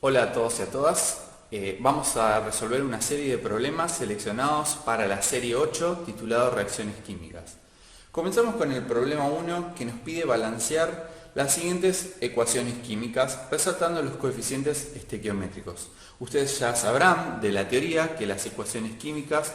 Hola a todos y a todas. Vamos a resolver una serie de problemas seleccionados para la serie 8 titulado Reacciones Químicas. Comenzamos con el problema 1 que nos pide balancear las siguientes ecuaciones químicas resaltando los coeficientes estequiométricos. Ustedes ya sabrán de la teoría que las ecuaciones químicas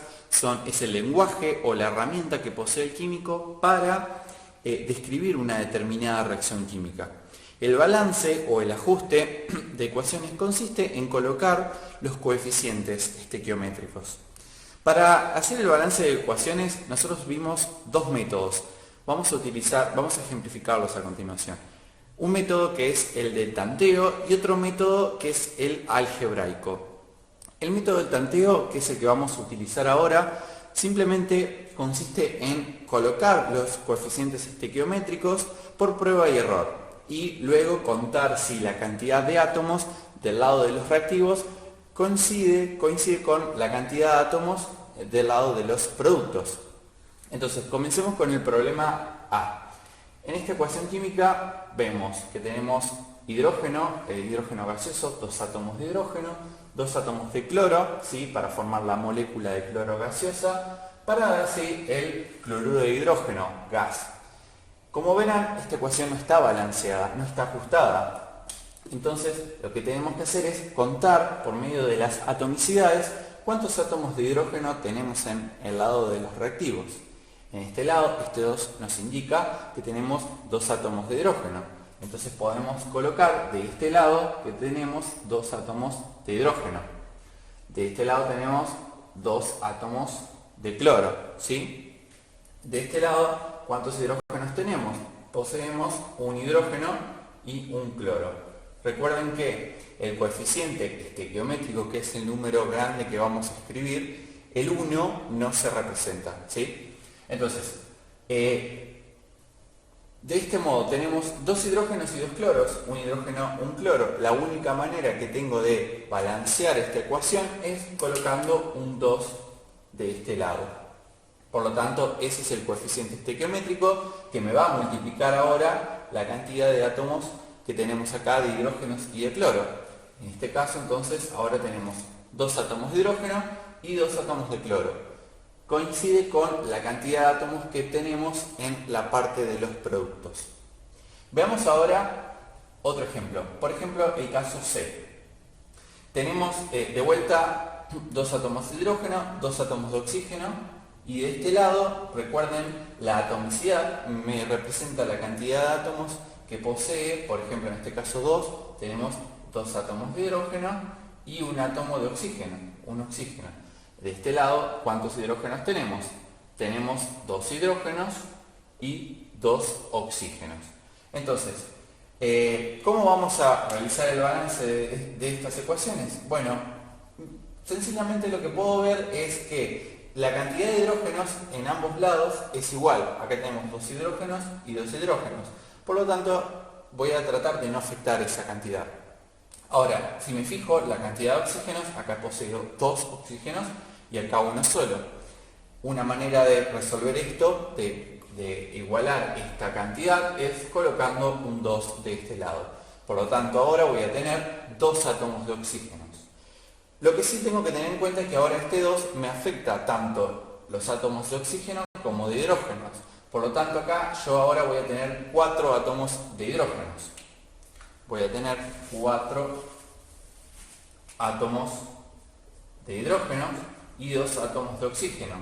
es el lenguaje o la herramienta que posee el químico para describir una determinada reacción química. El balance o el ajuste de ecuaciones consiste en colocar los coeficientes estequiométricos. Para hacer el balance de ecuaciones nosotros vimos dos métodos. Vamos a ejemplificarlos a continuación. Un método que es el del tanteo y otro método que es el algebraico. El método del tanteo, que es el que vamos a utilizar ahora, simplemente consiste en colocar los coeficientes estequiométricos por prueba y error y luego contar si la cantidad de átomos del lado de los reactivos coincide con la cantidad de átomos del lado de los productos. Entonces, comencemos con el problema A. En esta ecuación química vemos que tenemos hidrógeno gaseoso, dos átomos de hidrógeno, dos átomos de cloro, ¿sí? Para formar la molécula de cloro gaseosa, para dar así el cloruro de hidrógeno, gas. Como verán, esta ecuación no está balanceada, no está ajustada. Entonces, lo que tenemos que hacer es contar por medio de las atomicidades cuántos átomos de hidrógeno tenemos en el lado de los reactivos. En este lado, este 2 nos indica que tenemos dos átomos de hidrógeno. Entonces podemos colocar de este lado que tenemos dos átomos de hidrógeno. De este lado tenemos dos átomos de cloro, ¿sí? De este lado, ¿cuántos hidrógenos tenemos? Poseemos un hidrógeno y un cloro. Recuerden que el coeficiente estequiométrico, que es el número grande que vamos a escribir, el 1 no se representa, ¿sí? Entonces, de este modo tenemos dos hidrógenos y dos cloros, un hidrógeno, un cloro. La única manera que tengo de balancear esta ecuación es colocando un 2 de este lado. Por lo tanto, ese es el coeficiente estequiométrico que me va a multiplicar ahora la cantidad de átomos que tenemos acá de hidrógenos y de cloro. En este caso, entonces, ahora tenemos dos átomos de hidrógeno y dos átomos de cloro. Coincide con la cantidad de átomos que tenemos en la parte de los productos. Veamos ahora otro ejemplo. Por ejemplo, el caso C. Tenemos de vuelta dos átomos de hidrógeno, dos átomos de oxígeno. Y de este lado, recuerden, la atomicidad me representa la cantidad de átomos que posee. Por ejemplo, en este caso 2, tenemos dos átomos de hidrógeno y un átomo de oxígeno, un oxígeno. De este lado, ¿cuántos hidrógenos tenemos? Tenemos dos hidrógenos y dos oxígenos. Entonces, ¿cómo vamos a realizar el balance de estas ecuaciones? Bueno, sencillamente lo que puedo ver es que la cantidad de hidrógenos en ambos lados es igual. Acá tenemos dos hidrógenos y dos hidrógenos. Por lo tanto, voy a tratar de no afectar esa cantidad. Ahora, si me fijo, la cantidad de oxígenos, acá poseo dos oxígenos y acá uno solo. Una manera de resolver esto, de igualar esta cantidad, es colocando un 2 de este lado. Por lo tanto, ahora voy a tener dos átomos de oxígenos. Lo que sí tengo que tener en cuenta es que ahora este 2 me afecta tanto los átomos de oxígeno como de hidrógenos. Por lo tanto, acá yo ahora voy a tener 4 átomos de hidrógenos. Voy a tener 4 átomos de hidrógeno y 2 átomos de oxígeno.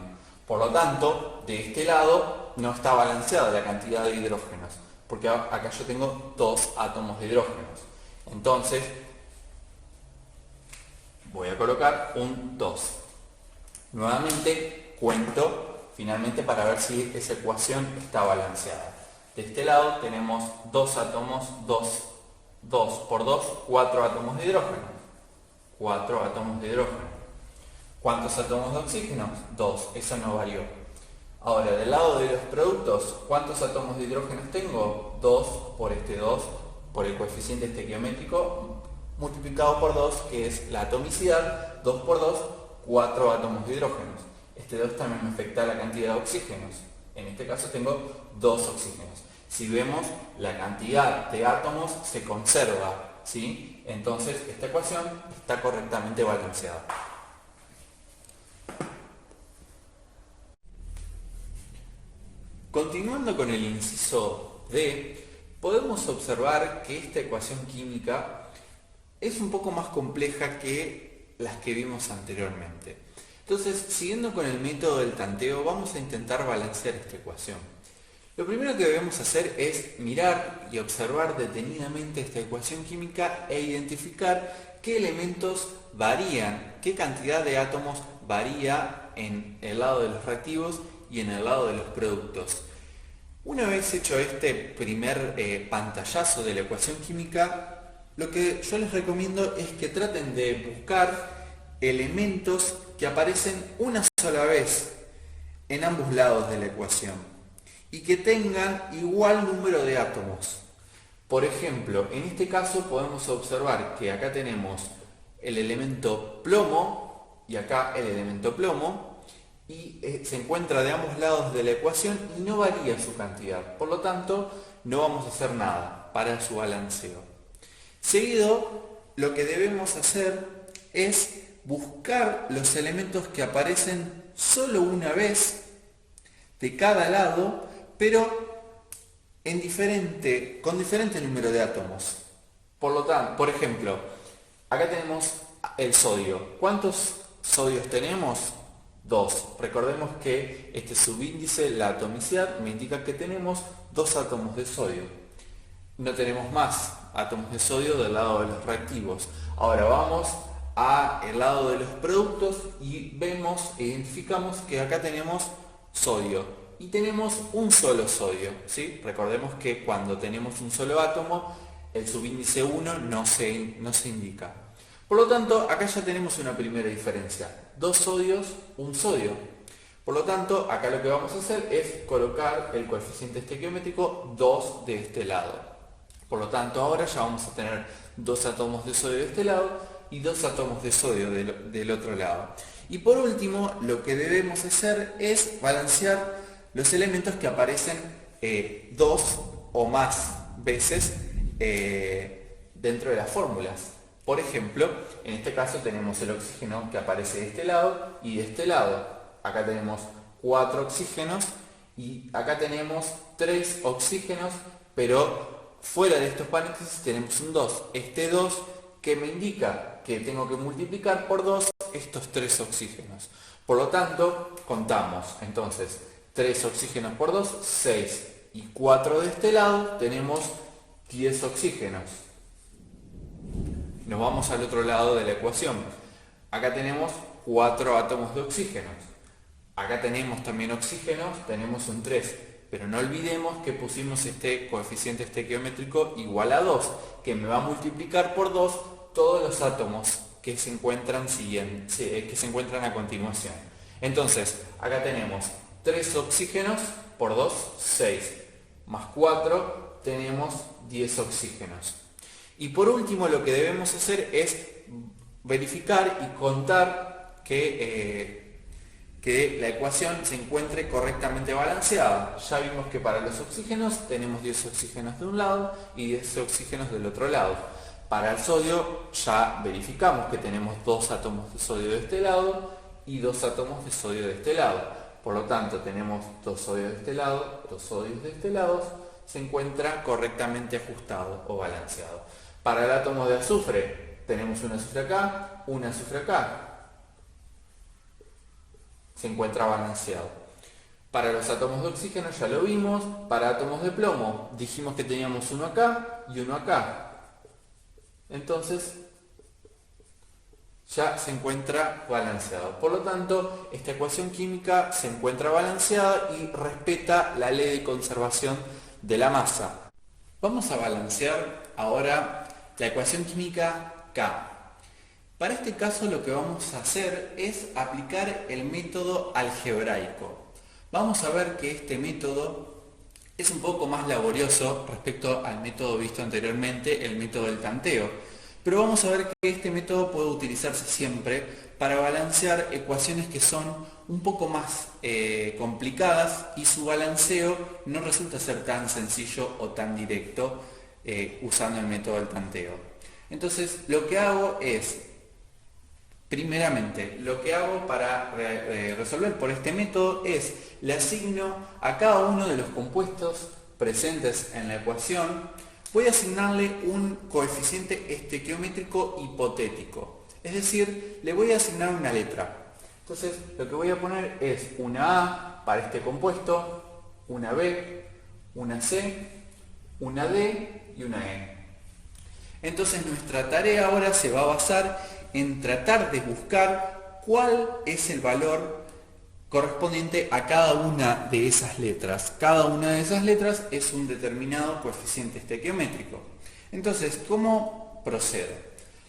Por lo tanto, de este lado no está balanceada la cantidad de hidrógenos, porque acá yo tengo 2 átomos de hidrógenos. Entonces, voy a colocar un 2. Nuevamente cuento finalmente para ver si esa ecuación está balanceada. De este lado tenemos 2 átomos, 2 por 2, 4 átomos de hidrógeno. 4 átomos de hidrógeno. ¿Cuántos átomos de oxígeno? 2, eso no varió. Ahora, del lado de los productos, ¿cuántos átomos de hidrógeno tengo? 2 por este 2, por el coeficiente estequiométrico, multiplicado por 2, que es la atomicidad. 2 por 2, 4 átomos de hidrógenos. Este 2 también me afecta la cantidad de oxígenos. En este caso tengo 2 oxígenos. Si vemos, la cantidad de átomos se conserva. ¿sí? Entonces esta ecuación está correctamente balanceada. Continuando con el inciso D, podemos observar que esta ecuación química es un poco más compleja que las que vimos anteriormente. Entonces, siguiendo con el método del tanteo, vamos a intentar balancear esta ecuación. Lo primero que debemos hacer es mirar y observar detenidamente esta ecuación química e identificar qué elementos varían, qué cantidad de átomos varía en el lado de los reactivos y en el lado de los productos. Una vez hecho este primer pantallazo de la ecuación química, lo que yo les recomiendo es que traten de buscar elementos que aparecen una sola vez en ambos lados de la ecuación y que tengan igual número de átomos. Por ejemplo, en este caso podemos observar que acá tenemos el elemento plomo y acá el elemento plomo, y se encuentra de ambos lados de la ecuación y no varía su cantidad. Por lo tanto, no vamos a hacer nada para su balanceo. Seguido, lo que debemos hacer es buscar los elementos que aparecen solo una vez de cada lado, pero con diferente número de átomos. Por lo tanto, por ejemplo, acá tenemos el sodio. ¿Cuántos sodios tenemos? 2. Recordemos que este subíndice, la atomicidad, me indica que tenemos 2 átomos de sodio. No tenemos más átomos de sodio del lado de los reactivos. Ahora vamos al lado de los productos y identificamos que acá tenemos sodio. Y tenemos un solo sodio, ¿sí? Recordemos que cuando tenemos un solo átomo, el subíndice 1 no se indica. Por lo tanto, acá ya tenemos una primera diferencia. 2 sodios, un sodio. Por lo tanto, acá lo que vamos a hacer es colocar el coeficiente estequiométrico 2 de este lado. Por lo tanto, ahora ya vamos a tener 2 átomos de sodio de este lado y 2 átomos de sodio del otro lado. Y por último, lo que debemos hacer es balancear los elementos que aparecen 2 o más veces dentro de las fórmulas. Por ejemplo, en este caso tenemos el oxígeno que aparece de este lado y de este lado. Acá tenemos 4 oxígenos y acá tenemos 3 oxígenos, pero fuera de estos paréntesis tenemos un 2. Este 2 que me indica que tengo que multiplicar por 2 estos 3 oxígenos. Por lo tanto, contamos. Entonces, 3 oxígenos por 2, 6. Y 4 de este lado tenemos 10 oxígenos. Nos vamos al otro lado de la ecuación. Acá tenemos 4 átomos de oxígenos. Acá tenemos también oxígenos, tenemos un 3. Pero no olvidemos que pusimos este coeficiente estequiométrico igual a 2, que me va a multiplicar por 2 todos los átomos que se encuentran a continuación. Entonces, acá tenemos 3 oxígenos por 2, 6. Más 4, tenemos 10 oxígenos. Y por último, lo que debemos hacer es verificar y contar que la ecuación se encuentre correctamente balanceada. Ya vimos que para los oxígenos tenemos 10 oxígenos de un lado y 10 oxígenos del otro lado. Para el sodio ya verificamos que tenemos 2 átomos de sodio de este lado y 2 átomos de sodio de este lado. Por lo tanto, tenemos 2 sodios de este lado, 2 sodios de este lado, se encuentra correctamente ajustado o balanceado. Para el átomo de azufre, tenemos un azufre acá, un azufre acá. Se encuentra balanceado. Para los átomos de oxígeno ya lo vimos. Para átomos de plomo, dijimos que teníamos uno acá y uno acá. Entonces, ya se encuentra balanceado. Por lo tanto, esta ecuación química se encuentra balanceada y respeta la ley de conservación de la masa. Vamos a balancear ahora la ecuación química K. Para este caso lo que vamos a hacer es aplicar el método algebraico. Vamos a ver que este método es un poco más laborioso respecto al método visto anteriormente, el método del tanteo. Pero vamos a ver que este método puede utilizarse siempre para balancear ecuaciones que son un poco más complicadas y su balanceo no resulta ser tan sencillo o tan directo usando el método del tanteo. Entonces lo que hago es, primeramente, lo que hago para resolver por este método es, le asigno a cada uno de los compuestos presentes en la ecuación, voy a asignarle un coeficiente estequiométrico hipotético. Es decir, le voy a asignar una letra. Entonces lo que voy a poner es una A para este compuesto, una B, una C, una D y una E. Entonces nuestra tarea ahora se va a basar en tratar de buscar cuál es el valor correspondiente a cada una de esas letras. Cada una de esas letras es un determinado coeficiente estequiométrico. Entonces, ¿cómo procedo?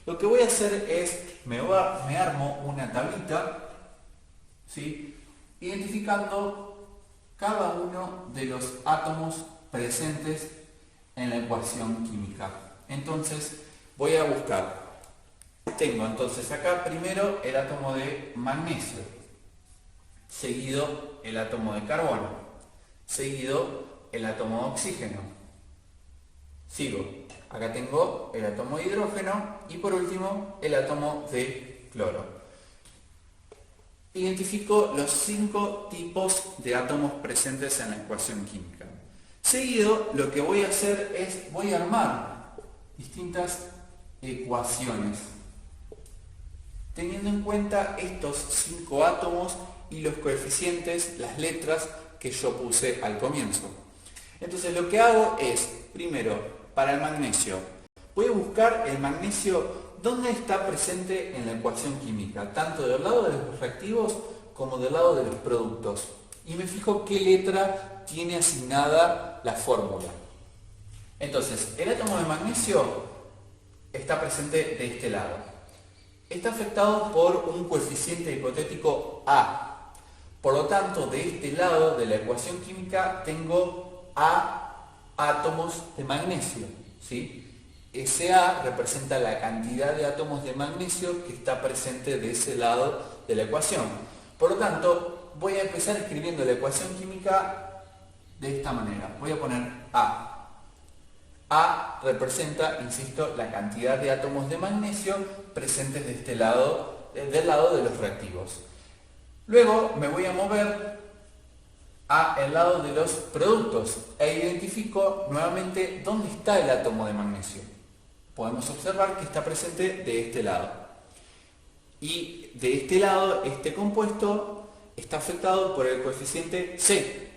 Lo que voy a hacer es, me armo una tablita, ¿sí?, identificando cada uno de los átomos presentes en la ecuación química. Entonces, voy a buscar. Tengo entonces acá primero el átomo de magnesio, seguido el átomo de carbono, seguido el átomo de oxígeno. Sigo. Acá tengo el átomo de hidrógeno y por último el átomo de cloro. Identifico los 5 tipos de átomos presentes en la ecuación química. Seguido, lo que voy a hacer es, voy a armar distintas ecuaciones, teniendo en cuenta estos 5 átomos y los coeficientes, las letras que yo puse al comienzo. Entonces lo que hago es, primero, para el magnesio, voy a buscar el magnesio dónde está presente en la ecuación química, tanto del lado de los reactivos como del lado de los productos. Y me fijo qué letra tiene asignada la fórmula. Entonces, el átomo de magnesio está presente de este lado. Está afectado por un coeficiente hipotético A. Por lo tanto, de este lado de la ecuación química tengo A átomos de magnesio, ¿sí? Ese A representa la cantidad de átomos de magnesio que está presente de ese lado de la ecuación. Por lo tanto, voy a empezar escribiendo la ecuación química de esta manera. Voy a poner A. A representa, insisto, la cantidad de átomos de magnesio presentes de este lado, del lado de los reactivos. Luego me voy a mover a el lado de los productos e identifico nuevamente dónde está el átomo de magnesio. Podemos observar que está presente de este lado. Y de este lado, este compuesto está afectado por el coeficiente C.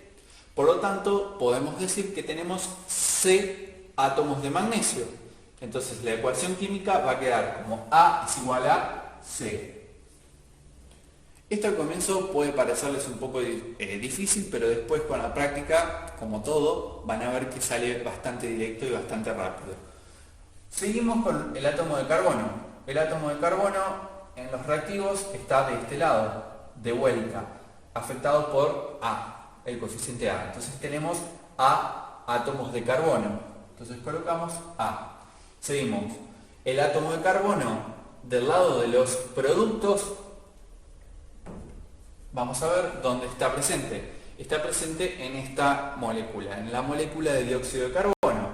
Por lo tanto, podemos decir que tenemos C átomos de magnesio. Entonces la ecuación química va a quedar como A es igual a C. Esto al comienzo puede parecerles un poco difícil, pero después con la práctica, como todo, van a ver que sale bastante directo y bastante rápido. Seguimos con el átomo de carbono. El átomo de carbono en los reactivos está de este lado, de vuelta, afectado por A, el coeficiente A. Entonces tenemos A átomos de carbono. Entonces colocamos A. Seguimos. El átomo de carbono del lado de los productos, vamos a ver dónde está presente. Está presente en esta molécula, en la molécula de dióxido de carbono,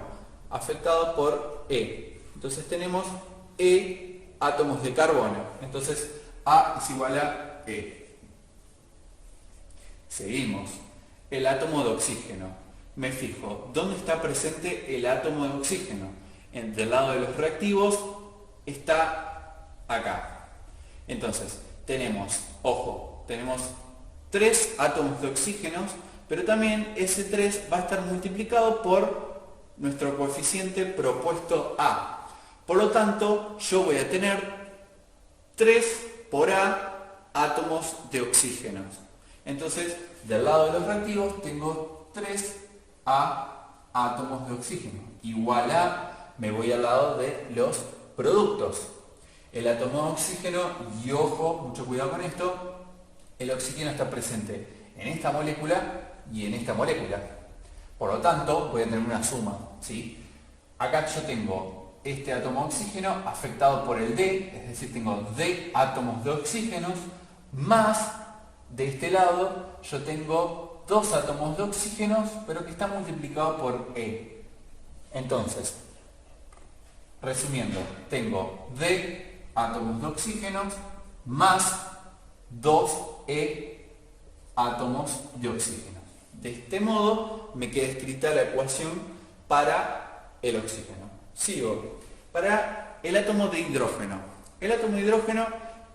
afectado por E. Entonces tenemos E átomos de carbono. Entonces A es igual a E. Seguimos. El átomo de oxígeno. Me fijo, ¿dónde está presente el átomo de oxígeno? Del lado de los reactivos está acá. Entonces, tenemos, ojo, tenemos 3 átomos de oxígeno, pero también ese 3 va a estar multiplicado por nuestro coeficiente propuesto A. Por lo tanto, yo voy a tener 3 por A átomos de oxígeno. Entonces, del lado de los reactivos tengo 3 A átomos de oxígeno. Igual a, me voy al lado de los productos. El átomo de oxígeno, y ojo, mucho cuidado con esto, el oxígeno está presente en esta molécula y en esta molécula. Por lo tanto, voy a tener una suma, ¿sí? Acá yo tengo este átomo de oxígeno afectado por el D, es decir, tengo D átomos de oxígenos, más de este lado yo tengo 2 átomos de oxígenos, pero que están multiplicados por E. Entonces, resumiendo, tengo D átomos de oxígeno más 2E átomos de oxígeno. De este modo me queda escrita la ecuación para el oxígeno. Sigo. Para el átomo de hidrógeno. El átomo de hidrógeno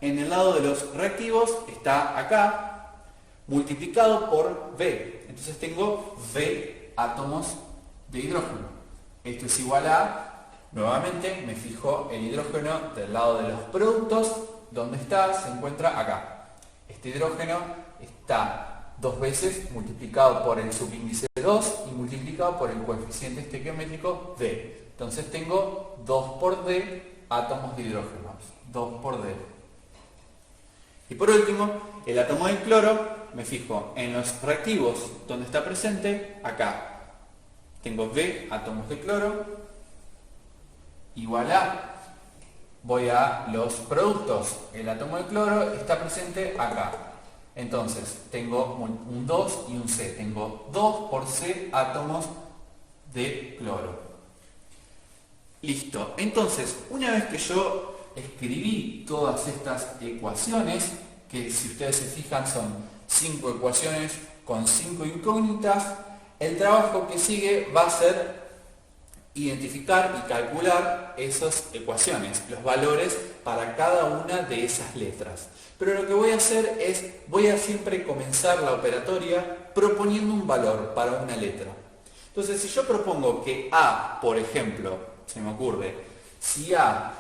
en el lado de los reactivos está acá, multiplicado por V. Entonces tengo V átomos de hidrógeno. Esto es igual a, nuevamente me fijo el hidrógeno del lado de los productos. ¿Dónde está? Se encuentra acá. Este hidrógeno está 2 veces multiplicado por el subíndice 2 y multiplicado por el coeficiente estequiométrico D. Entonces tengo 2 por D átomos de hidrógeno. 2 por D. Y por último, el átomo del cloro, me fijo en los reactivos donde está presente, acá. Tengo V átomos de cloro, igual a, voy a los productos, el átomo de cloro está presente acá. Entonces, tengo un 2 y un C. Tengo 2 por C átomos de cloro. Listo. Entonces, una vez que yo escribí todas estas ecuaciones, que si ustedes se fijan son 5 ecuaciones con 5 incógnitas, el trabajo que sigue va a ser identificar y calcular esas ecuaciones, los valores para cada una de esas letras. Pero lo que voy a hacer es, voy a siempre comenzar la operatoria proponiendo un valor para una letra. Entonces, si yo propongo que A, por ejemplo, se me ocurre, si A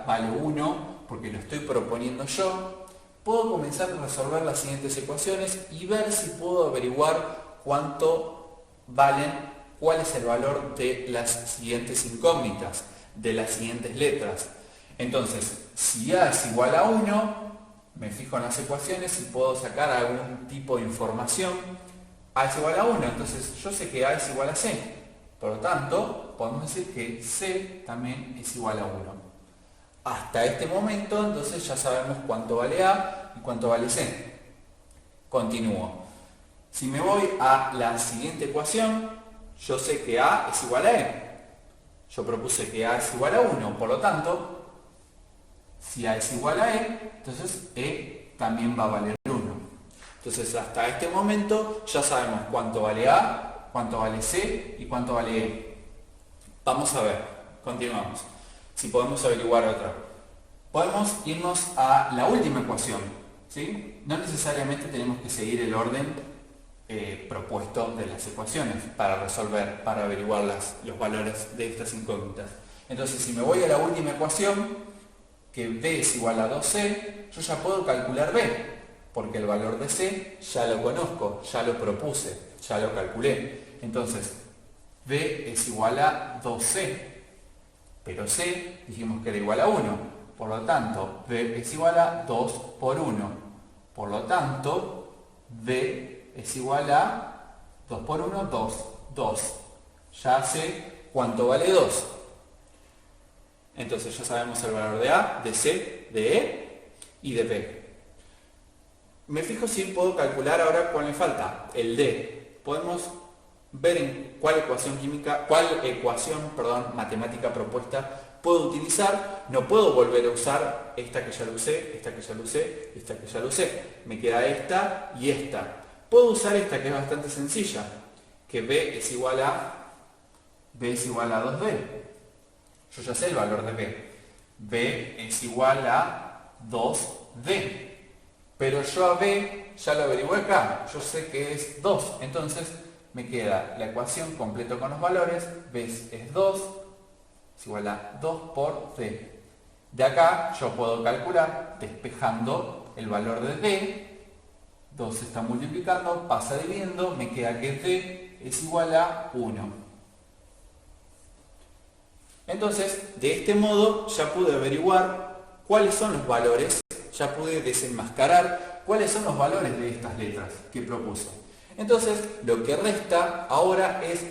vale 1, porque lo estoy proponiendo yo, puedo comenzar a resolver las siguientes ecuaciones y ver si puedo averiguar cuánto valen, cuál es el valor de las siguientes incógnitas, de las siguientes letras. Entonces, si A es igual a 1, me fijo en las ecuaciones y puedo sacar algún tipo de información. A es igual a 1, entonces yo sé que A es igual a C. Por lo tanto, podemos decir que C también es igual a 1. Hasta este momento, entonces ya sabemos cuánto vale A y cuánto vale C. Continúo. Si me voy a la siguiente ecuación, yo sé que A es igual a E. Yo propuse que A es igual a 1, por lo tanto, si A es igual a E, entonces E también va a valer 1. Entonces hasta este momento ya sabemos cuánto vale A, cuánto vale C y cuánto vale E. Vamos a ver, continuamos. Si podemos averiguar otra. Podemos irnos a la última ecuación, ¿sí? No necesariamente tenemos que seguir el orden propuesto de las ecuaciones para resolver, para averiguar los valores de estas incógnitas. Entonces, si me voy a la última ecuación, que B es igual a 2C, yo ya puedo calcular B, porque el valor de C ya lo conozco, ya lo propuse, ya lo calculé. Entonces, B es igual a 2C. Pero C dijimos que era igual a 1, por lo tanto B es igual a 2 por 1, por lo tanto B es igual a 2 por 1, 2. Ya sé cuánto vale 2. Entonces ya sabemos el valor de A, de C, de E y de B. Me fijo si puedo calcular ahora cuál me falta, el D. Podemos ver en cuál ecuación matemática propuesta puedo utilizar. No puedo volver a usar esta que ya lo usé, esta que ya lo usé, esta que ya lo usé. Me queda esta y esta. Puedo usar esta que es bastante sencilla, que B es igual a 2B. Yo ya sé el valor de B. B es igual a 2D. Pero yo a B ya lo averigué acá. Yo sé que es 2. Entonces me queda la ecuación completa con los valores. B es 2, es igual a 2 por D. De acá yo puedo calcular, despejando el valor de D. 2 se está multiplicando, pasa dividiendo, me queda que D es igual a 1. Entonces, de este modo ya pude averiguar cuáles son los valores, ya pude desenmascarar cuáles son los valores de estas letras que propuse. Entonces, lo que resta ahora es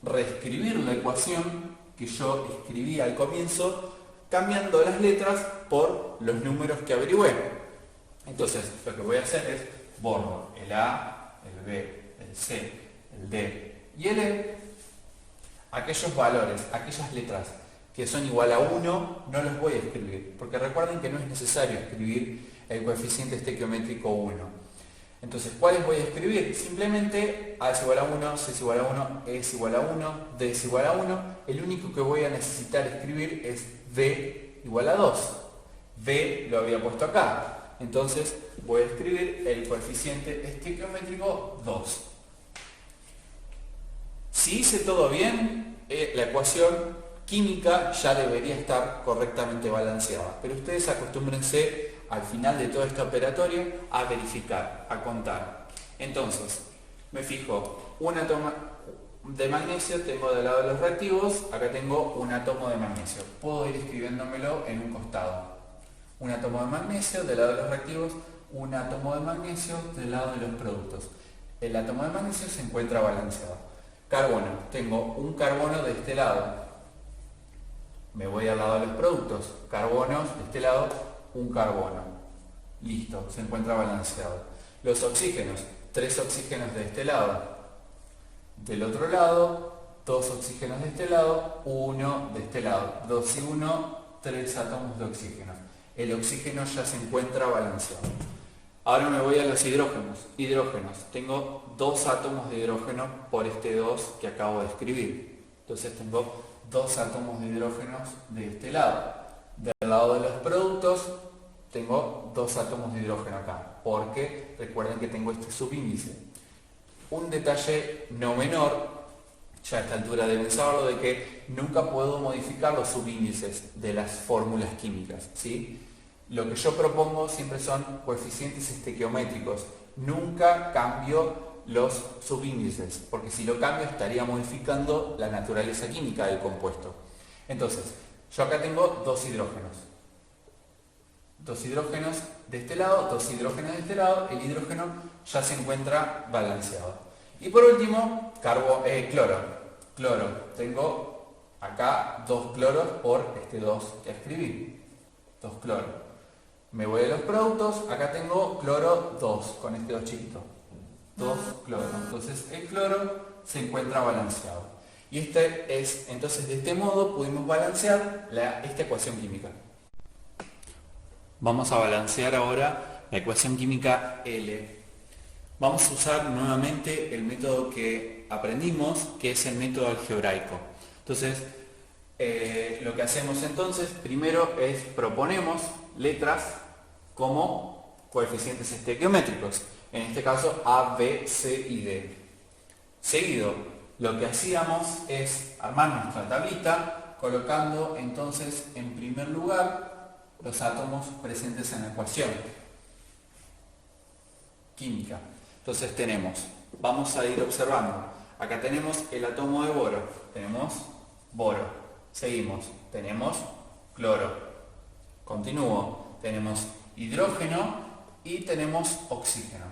reescribir la ecuación que yo escribí al comienzo, cambiando las letras por los números que averigüé. Entonces, lo que voy a hacer es borro el A, el B, el C, el D y el E. aquellos valores, aquellas letras que son igual a 1, no los voy a escribir, porque recuerden que no es necesario escribir el coeficiente estequiométrico 1. Entonces, ¿cuáles voy a escribir? Simplemente A es igual a 1, C es igual a 1, E es igual a 1, D es igual a 1. El único que voy a necesitar escribir es D igual a 2. D lo había puesto acá. Entonces, voy a escribir el coeficiente estequiométrico 2. Si hice todo bien, la ecuación química ya debería estar correctamente balanceada. Pero ustedes acostúmbrense al final de toda esta operatoria a verificar, a contar. Entonces, me fijo, un átomo de magnesio tengo del lado de los reactivos, acá tengo un átomo de magnesio. Puedo ir escribiéndomelo en un costado. Un átomo de magnesio del lado de los reactivos, un átomo de magnesio del lado de los productos. El átomo de magnesio se encuentra balanceado. Carbono, tengo un carbono de este lado. Me voy al lado de los productos. Carbonos de este lado, un carbono. Listo, se encuentra balanceado. Los oxígenos, 3 oxígenos de este lado. Del otro lado, 2 oxígenos de este lado, 1 de este lado. 2 y 1, 3 átomos de oxígeno. El oxígeno ya se encuentra balanceado. Ahora me voy a los hidrógenos. Hidrógenos, tengo 2 átomos de hidrógeno por este 2 que acabo de escribir. Entonces tengo 2 átomos de hidrógenos de este lado. Del lado de los productos tengo 2 átomos de hidrógeno acá, porque recuerden que tengo este subíndice. Un detalle no menor, ya a esta altura deben saberlo, de que nunca puedo modificar los subíndices de las fórmulas químicas, ¿sí? Lo que yo propongo siempre son coeficientes estequiométricos. Nunca cambio los subíndices, porque si lo cambio estaría modificando la naturaleza química del compuesto. Entonces, yo acá tengo 2 hidrógenos. 2 hidrógenos de este lado, 2 hidrógenos de este lado, el hidrógeno ya se encuentra balanceado. Y por último, cloro. Cloro, tengo acá 2 cloros por este 2 que escribí. 2 cloros. Me voy a los productos, acá tengo cloro 2, con este 2 chiquito. 2 cloro. Entonces el cloro se encuentra balanceado. Y entonces de este modo pudimos balancear esta ecuación química. Vamos a balancear ahora la ecuación química L. Vamos a usar nuevamente el método que aprendimos, que es el método algebraico. Entonces, lo que hacemos entonces, primero es proponemos letras como coeficientes estequiométricos. En este caso A, B, C y D. Seguido, lo que hacíamos es armar nuestra tablita colocando entonces en primer lugar los átomos presentes en la ecuación química. Entonces vamos a ir observando. Acá tenemos el átomo de boro. Tenemos boro. Seguimos. Tenemos cloro. Continúo. Tenemos hidrógeno y tenemos oxígeno.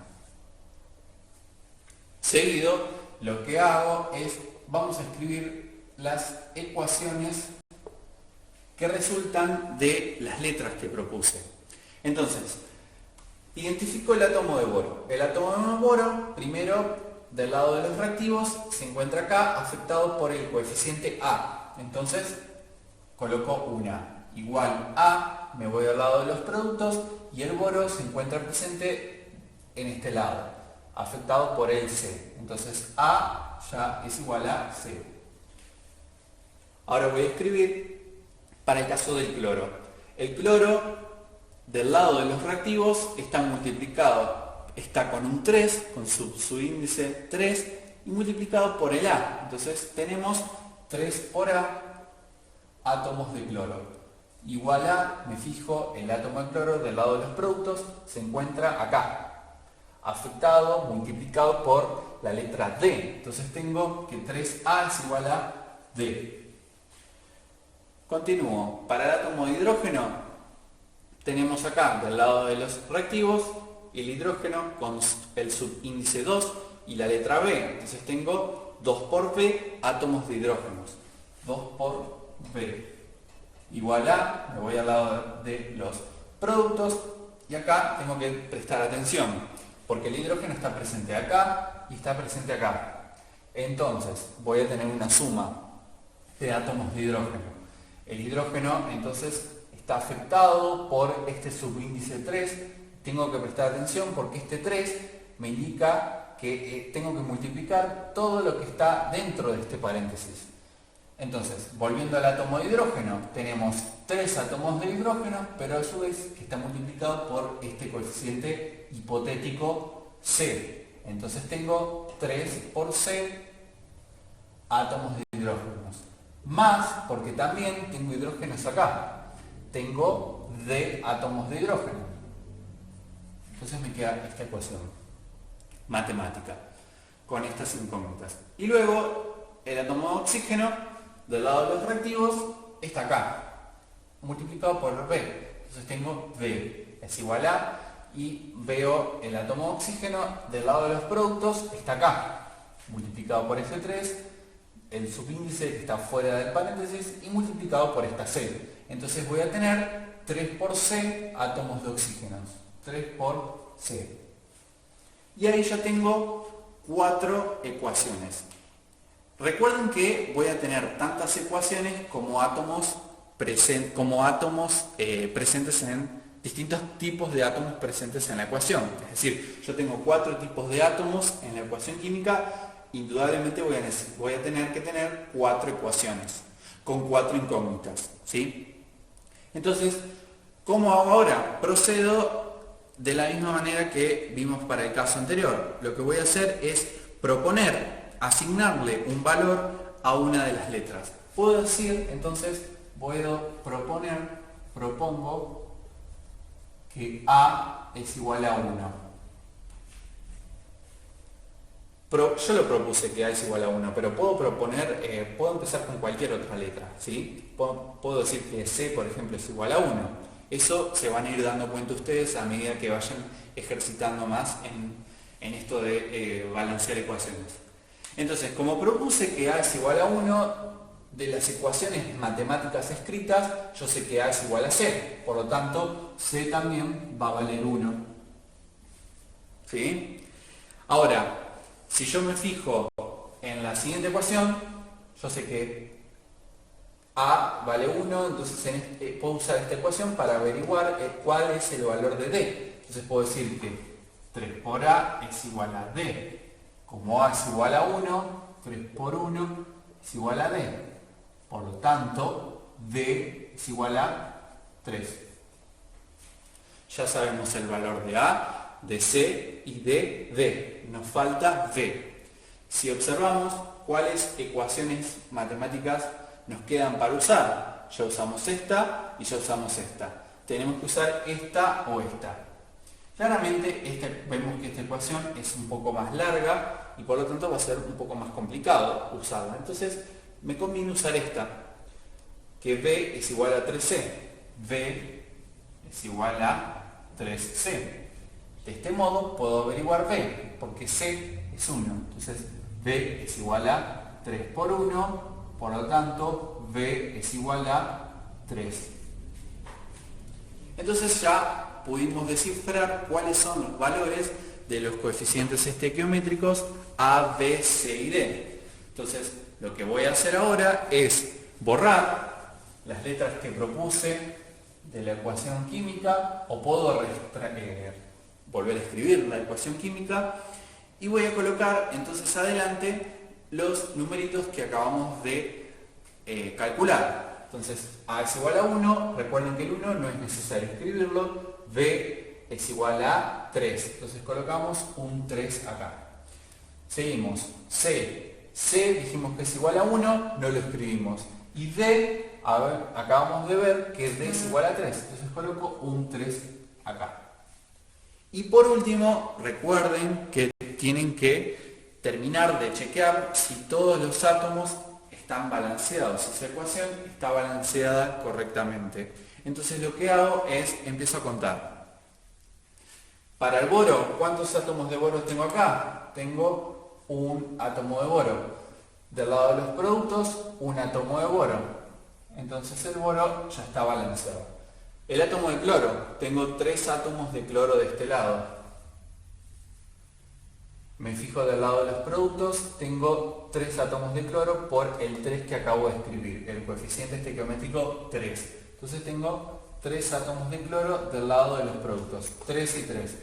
Seguido, lo que hago es, vamos a escribir las ecuaciones que resultan de las letras que propuse. Entonces, identifico el átomo de boro. El átomo de boro, primero, del lado de los reactivos, se encuentra acá afectado por el coeficiente A. Entonces, coloco una igual a, me voy al lado de los productos, y el boro se encuentra presente en este lado, afectado por el C. Entonces, A ya es igual a C. Ahora voy a escribir para el caso del cloro. El cloro del lado de los reactivos está multiplicado, está con un 3, con su índice 3, y multiplicado por el A. Entonces tenemos 3 por A átomos de cloro. Igual a, me fijo, el átomo de cloro del lado de los productos se encuentra acá, afectado, multiplicado por la letra D. Entonces tengo que 3A es igual a D. Continúo. Para el átomo de hidrógeno tenemos acá del lado de los reactivos el hidrógeno con el subíndice 2 y la letra B. Entonces tengo 2 por B átomos de hidrógenos. 2 por B. Igual a, me voy al lado de los productos y acá tengo que prestar atención porque el hidrógeno está presente acá y está presente acá. Entonces voy a tener una suma de átomos de hidrógeno. El hidrógeno entonces está afectado por este subíndice 3. Tengo que prestar atención porque este 3 me indica que tengo que multiplicar todo lo que está dentro de este paréntesis. Entonces, volviendo al átomo de hidrógeno, tenemos 3 átomos de hidrógeno, pero a su vez que está multiplicado por este coeficiente hipotético C. Entonces tengo 3 por C átomos de hidrógenos. Más, porque también tengo hidrógenos acá. Tengo D átomos de hidrógeno. Entonces me queda esta ecuación matemática con estas incógnitas. Y luego el átomo de oxígeno del lado de los reactivos está acá, multiplicado por B. Entonces tengo B es igual a, y veo el átomo de oxígeno del lado de los productos está acá, multiplicado por ese 3, el subíndice que está fuera del paréntesis y multiplicado por esta C. Entonces voy a tener 3 por C átomos de oxígeno. 3 por C. Y ahí ya tengo 4 ecuaciones. Recuerden que voy a tener tantas ecuaciones como átomos presentes en distintos tipos de átomos presentes en la ecuación. Es decir, yo tengo 4 tipos de átomos en la ecuación química, indudablemente voy a tener que tener 4 ecuaciones con 4 incógnitas, ¿sí? Entonces, ¿cómo hago ahora? Procedo de la misma manera que vimos para el caso anterior. Lo que voy a hacer es asignarle un valor a una de las letras. Puedo decir, entonces, propongo que A es igual a 1. Yo lo propuse que A es igual a 1, pero puedo empezar con cualquier otra letra, ¿sí? Puedo decir que C, por ejemplo, es igual a 1. Eso se van a ir dando cuenta ustedes a medida que vayan ejercitando más en esto de balancear ecuaciones. Entonces, como propuse que A es igual a 1, de las ecuaciones matemáticas escritas, yo sé que A es igual a C. Por lo tanto, C también va a valer 1. ¿Sí? Ahora, si yo me fijo en la siguiente ecuación, yo sé que A vale 1, entonces puedo usar esta ecuación para averiguar cuál es el valor de D. Entonces puedo decir que 3 por A es igual a D. Como A es igual a 1, 3 por 1 es igual a D. Por lo tanto, D es igual a 3. Ya sabemos el valor de A, de C y de D. Nos falta D. Si observamos cuáles ecuaciones matemáticas nos quedan para usar, ya usamos esta y ya usamos esta. Tenemos que usar esta o esta. Claramente vemos que esta ecuación es un poco más larga y por lo tanto va a ser un poco más complicado usarla. Entonces me conviene usar esta, que B es igual a 3C. B es igual a 3C. De este modo puedo averiguar B, porque C es 1. Entonces B es igual a 3 por 1, por lo tanto B es igual a 3. Entonces ya pudimos descifrar cuáles son los valores de los coeficientes estequiométricos A, B, C y D. Entonces, lo que voy a hacer ahora es borrar las letras que propuse de la ecuación química, o puedo volver a escribir la ecuación química, y voy a colocar entonces adelante los numeritos que acabamos de calcular. Entonces, A es igual a 1, recuerden que el 1 no es necesario escribirlo, B es igual a 3, entonces colocamos un 3 acá. Seguimos, C dijimos que es igual a 1, no lo escribimos. Y D, acabamos de ver que D es igual a 3, entonces coloco un 3 acá. Y por último, recuerden que tienen que terminar de chequear si todos los átomos están balanceados, si esa ecuación está balanceada correctamente. Entonces lo que hago es, empiezo a contar. Para el boro, ¿cuántos átomos de boro tengo acá? Tengo un átomo de boro. Del lado de los productos, un átomo de boro. Entonces el boro ya está balanceado. El átomo de cloro, tengo 3 átomos de cloro de este lado. Me fijo del lado de los productos, tengo 3 átomos de cloro por el 3 que acabo de escribir, el coeficiente estequiométrico 3. Entonces tengo 3 átomos de cloro del lado de los productos, 3 y 3.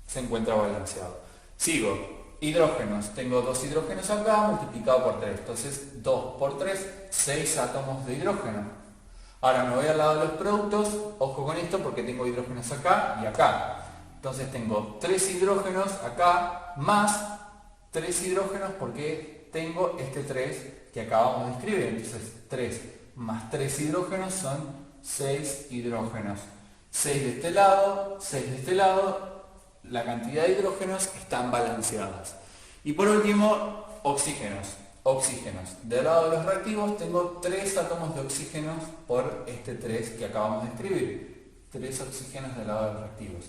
Se encuentra balanceado. Sigo, hidrógenos, tengo 2 hidrógenos acá multiplicado por 3, entonces 2 por 3, 6 átomos de hidrógeno. Ahora me voy al lado de los productos, ojo con esto porque tengo hidrógenos acá y acá. Entonces tengo 3 hidrógenos acá más 3 hidrógenos porque tengo este 3 que acabamos de escribir. Entonces 3 más 3 hidrógenos son 6 hidrógenos. 6 de este lado, 6 de este lado. La cantidad de hidrógenos están balanceadas. Y por último, oxígenos. Oxígenos. Del lado de los reactivos tengo 3 átomos de oxígenos por este 3 que acabamos de escribir. 3 oxígenos del lado de los reactivos.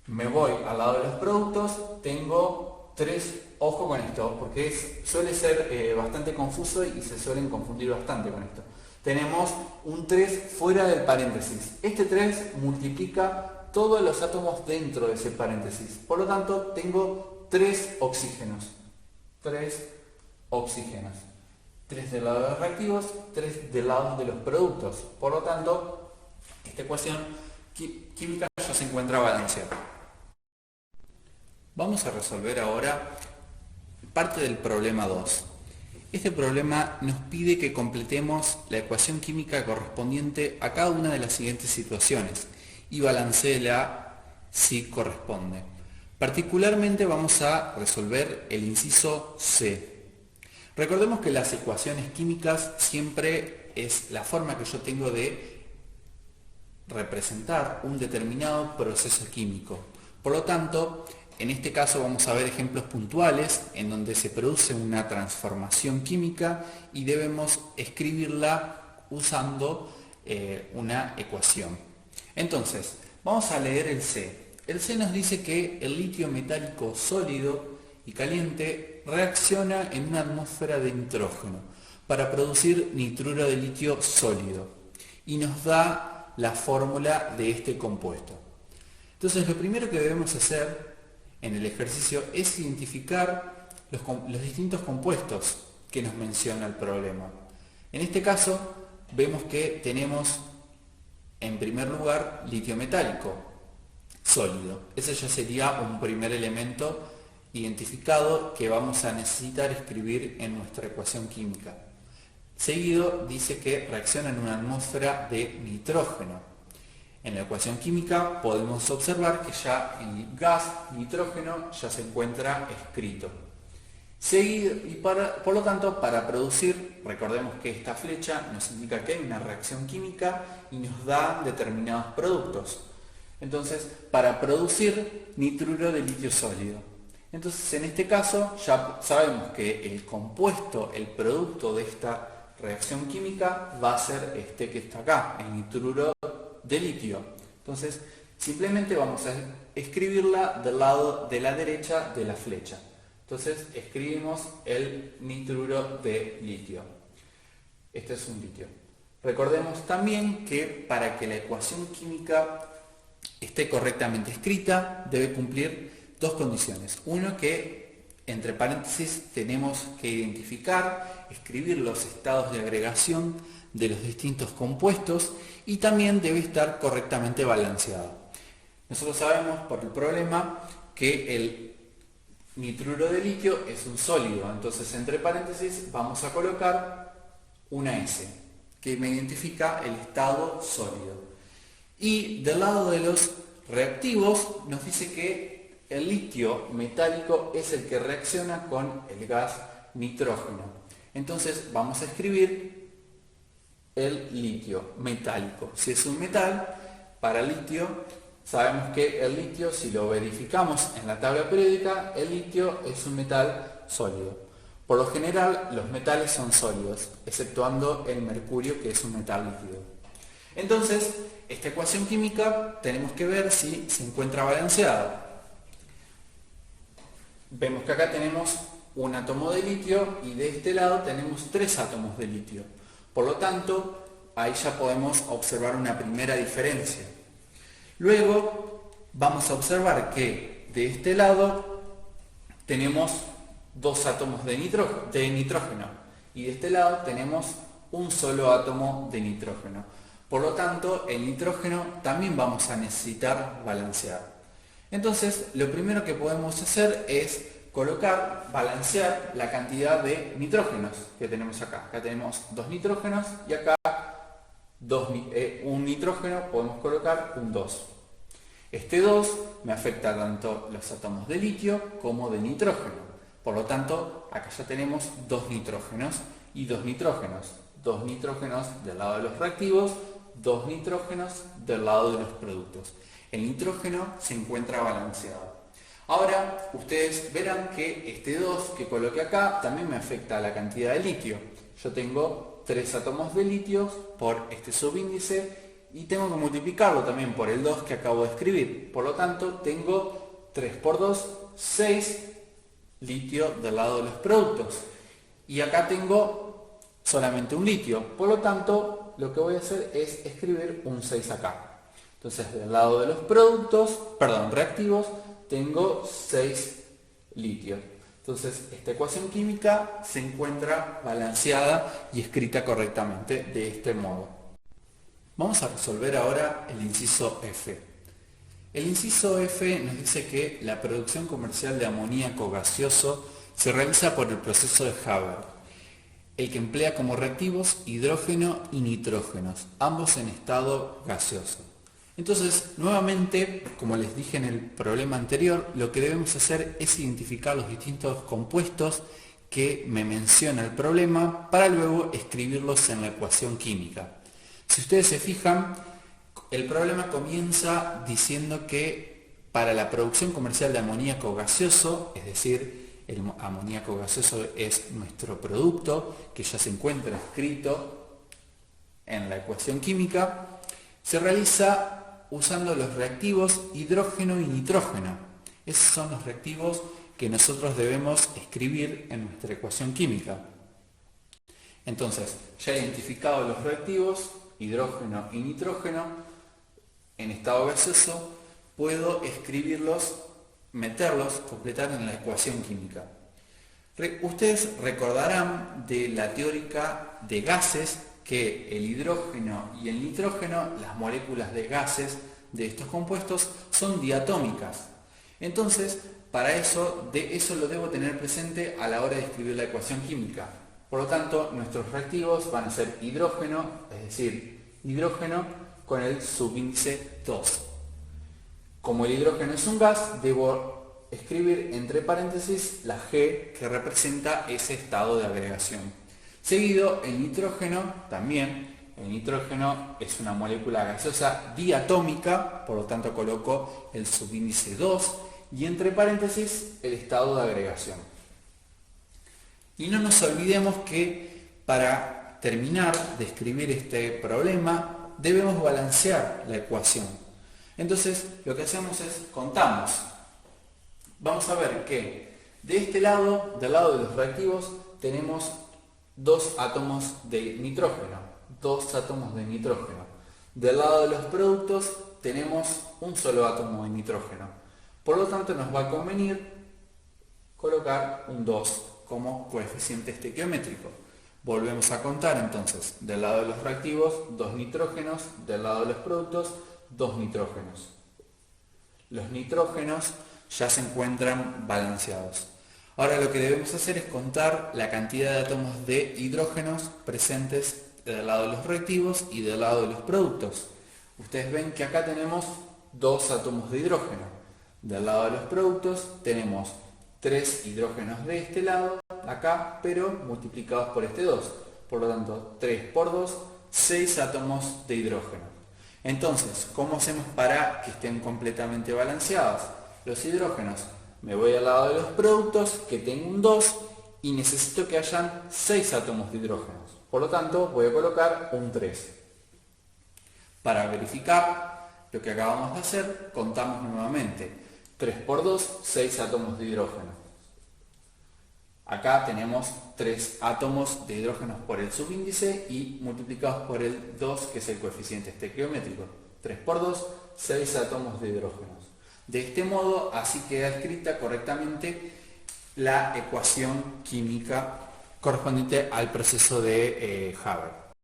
Me voy al lado de los productos, tengo 3, ojo con esto, porque suele ser bastante confuso y se suelen confundir bastante con esto. Tenemos un 3 fuera del paréntesis. Este 3 multiplica todos los átomos dentro de ese paréntesis. Por lo tanto, tengo 3 oxígenos. 3 oxígenos. 3 del lado de los reactivos, 3 del lado de los productos. Por lo tanto, esta ecuación química ya se encuentra balanceada. Vamos a resolver ahora parte del problema 2. Este problema nos pide que completemos la ecuación química correspondiente a cada una de las siguientes situaciones y balanceela si corresponde. Particularmente vamos a resolver el inciso C. Recordemos que las ecuaciones químicas siempre es la forma que yo tengo de representar un determinado proceso químico. Por lo tanto, en este caso vamos a ver ejemplos puntuales en donde se produce una transformación química y debemos escribirla usando una ecuación. Entonces, vamos a leer el C. El C nos dice que el litio metálico sólido y caliente reacciona en una atmósfera de nitrógeno para producir nitruro de litio sólido y nos da la fórmula de este compuesto. Entonces, lo primero que debemos hacer en el ejercicio es identificar los distintos compuestos que nos menciona el problema. En este caso vemos que tenemos en primer lugar litio metálico sólido. Ese ya sería un primer elemento identificado que vamos a necesitar escribir en nuestra ecuación química. Seguido dice que reacciona en una atmósfera de nitrógeno. En la ecuación química podemos observar que ya el gas nitrógeno ya se encuentra escrito. Por lo tanto, para producir, recordemos que esta flecha nos indica que hay una reacción química y nos da determinados productos. Entonces, para producir nitruro de litio sólido. Entonces, en este caso, ya sabemos que el compuesto, el producto de esta reacción química va a ser este que está acá, el nitruro de litio. Entonces, simplemente vamos a escribirla del lado de la derecha de la flecha. Entonces, escribimos el nitruro de litio. Este es un litio. Recordemos también que para que la ecuación química esté correctamente escrita, debe cumplir dos condiciones. Uno, que entre paréntesis tenemos que identificar, escribir los estados de agregación de los distintos compuestos y también debe estar correctamente balanceado. Nosotros sabemos por el problema que el nitruro de litio es un sólido, entonces entre paréntesis vamos a colocar una S que me identifica el estado sólido. Y del lado de los reactivos nos dice que el litio metálico es el que reacciona con el gas nitrógeno. Entonces vamos a escribir el litio metálico. Si es un metal, para litio, sabemos que el litio, si lo verificamos en la tabla periódica, el litio es un metal sólido. Por lo general, los metales son sólidos, exceptuando el mercurio, que es un metal líquido. Entonces, esta ecuación química tenemos que ver si se encuentra balanceada. Vemos que acá tenemos un átomo de litio y de este lado tenemos 3 átomos de litio. Por lo tanto, ahí ya podemos observar una primera diferencia. Luego, vamos a observar que de este lado tenemos dos átomos de nitrógeno y de este lado tenemos un solo átomo de nitrógeno. Por lo tanto, el nitrógeno también vamos a necesitar balancear. Entonces, lo primero que podemos hacer es balancear la cantidad de nitrógenos que tenemos acá. Acá tenemos dos nitrógenos y acá un nitrógeno, podemos colocar un 2. Este 2 me afecta tanto los átomos de litio como de nitrógeno. Por lo tanto, acá ya tenemos dos nitrógenos y dos nitrógenos. Dos nitrógenos del lado de los reactivos, dos nitrógenos del lado de los productos. El nitrógeno se encuentra balanceado. Ahora, ustedes verán que este 2 que coloqué acá también me afecta a la cantidad de litio. Yo tengo 3 átomos de litio por este subíndice y tengo que multiplicarlo también por el 2 que acabo de escribir. Por lo tanto, tengo 3 por 2, 6 litio del lado de los productos. Y acá tengo solamente un litio. Por lo tanto, lo que voy a hacer es escribir un 6 acá. Entonces, del lado de los reactivos, tengo 6 litio. Entonces, esta ecuación química se encuentra balanceada y escrita correctamente de este modo. Vamos a resolver ahora el inciso F. El inciso F nos dice que la producción comercial de amoníaco gaseoso se realiza por el proceso de Haber, el que emplea como reactivos hidrógeno y nitrógenos, ambos en estado gaseoso. Entonces, nuevamente, como les dije en el problema anterior, lo que debemos hacer es identificar los distintos compuestos que me menciona el problema para luego escribirlos en la ecuación química. Si ustedes se fijan, el problema comienza diciendo que para la producción comercial de amoníaco gaseoso, es decir, el amoníaco gaseoso es nuestro producto que ya se encuentra escrito en la ecuación química, se realiza usando los reactivos hidrógeno y nitrógeno. Esos son los reactivos que nosotros debemos escribir en nuestra ecuación química. Entonces, ya identificados los reactivos, hidrógeno y nitrógeno, en estado gaseoso, puedo escribirlos, completar en la ecuación química. Ustedes recordarán de la teórica de gases que el hidrógeno y el nitrógeno, las moléculas de gases de estos compuestos, son diatómicas. Entonces, para eso lo debo tener presente a la hora de escribir la ecuación química. Por lo tanto, nuestros reactivos van a ser hidrógeno, es decir, hidrógeno con el subíndice 2. Como el hidrógeno es un gas, debo escribir entre paréntesis la G que representa ese estado de agregación. Seguido, el nitrógeno también. El nitrógeno es una molécula gaseosa diatómica, por lo tanto coloco el subíndice 2 y entre paréntesis el estado de agregación. Y no nos olvidemos que para terminar de escribir este problema debemos balancear la ecuación. Entonces lo que hacemos es contamos. Vamos a ver que de este lado, del lado de los reactivos, tenemos dos átomos de nitrógeno. Del lado de los productos tenemos un solo átomo de nitrógeno. Por lo tanto, nos va a convenir colocar un 2 como coeficiente estequiométrico. Volvemos a contar entonces, del lado de los reactivos, 2 nitrógenos, del lado de los productos, 2 nitrógenos. Los nitrógenos ya se encuentran balanceados. Ahora lo que debemos hacer es contar la cantidad de átomos de hidrógenos presentes del lado de los reactivos y del lado de los productos. Ustedes ven que acá tenemos 2 átomos de hidrógeno. Del lado de los productos tenemos 3 hidrógenos de este lado, acá, pero multiplicados por este 2. Por lo tanto, 3 por 2, 6 átomos de hidrógeno. Entonces, ¿cómo hacemos para que estén completamente balanceados? Los hidrógenos. Me voy al lado de los productos, que tengo un 2, y necesito que hayan 6 átomos de hidrógenos. Por lo tanto, voy a colocar un 3. Para verificar lo que acabamos de hacer, contamos nuevamente. 3 por 2, 6 átomos de hidrógeno. Acá tenemos 3 átomos de hidrógenos por el subíndice y multiplicados por el 2, que es el coeficiente estequiométrico. 3 por 2, 6 átomos de hidrógenos. De este modo, así queda escrita correctamente la ecuación química correspondiente al proceso de Haber.